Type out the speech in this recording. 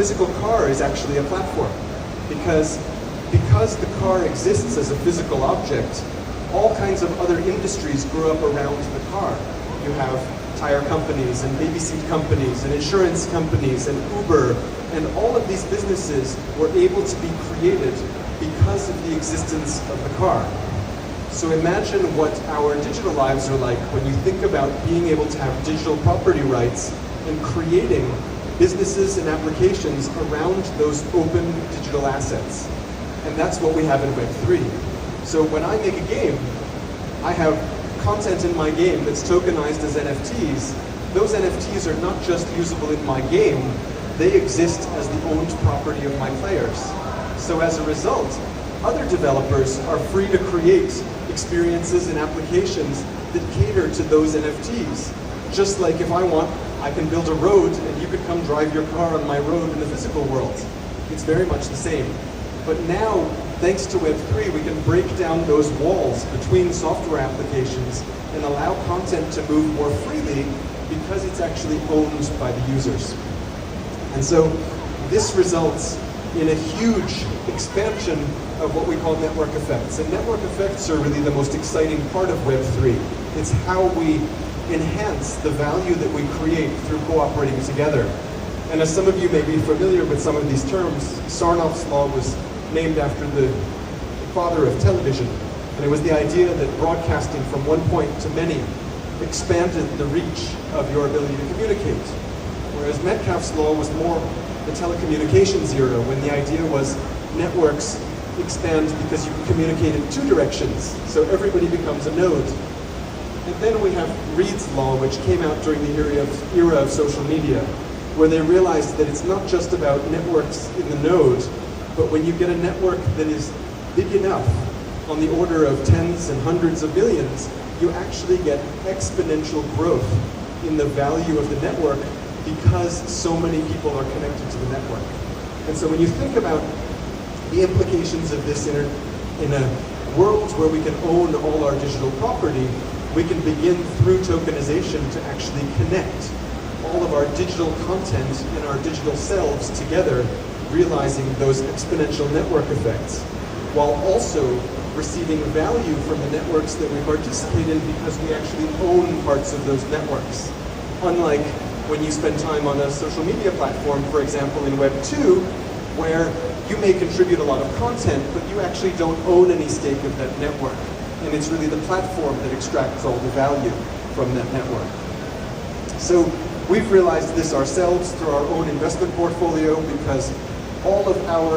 physical car is actually a platform, because the car exists as a physical object, all kinds of other industries grew up around the car. You have tire companies and baby seat companies and insurance companies and Uber, and all of these businesses were able to be created because of the existence of the car. So imagine what our digital lives are like when you think about being able to have digital property rights and creating businesses and applications around those open digital assets. And that's what we have in Web3. So when I make a game, I have content in my game that's tokenized as NFTs. Those NFTs are not just usable in my game, they exist as the owned property of my players. So as a result, other developers are free to create experiences and applications that cater to those NFTs. Just like if I want, I can build a road and you could come drive your car on my road in the physical world. It's very much the same. But now, thanks to Web3, we can break down those walls between software applications and allow content to move more freely because it's actually owned by the users. And so this results in a huge expansion of what we call network effects. And network effects are really the most exciting part of Web3. It's how we enhance the value that we create through cooperating together. And as some of you may be familiar with some of these terms, Sarnoff's law was named after the father of television. And it was the idea that broadcasting from one point to many expanded the reach of your ability to communicate. Whereas Metcalfe's law was more the telecommunications era, when the idea was networks expand because you can communicate in two directions, so everybody becomes a node. And then we have Reed's law, which came out during the era of social media, where they realized that it's not just about networks in the node, but when you get a network that is big enough, on the order of tens and hundreds of billions, you actually get exponential growth in the value of the network because so many people are connected to the network. And so when you think about the implications of this in a world where we can own all our digital property, we can begin through tokenization to actually connect all of our digital content and our digital selves together, realizing those exponential network effects, while also receiving value from the networks that we participate in because we actually own parts of those networks. Unlike when you spend time on a social media platform, for example, in Web 2, where you may contribute a lot of content, but you actually don't own any stake of that network. And it's really the platform that extracts all the value from that network. So we've realized this ourselves through our own investment portfolio, because all of our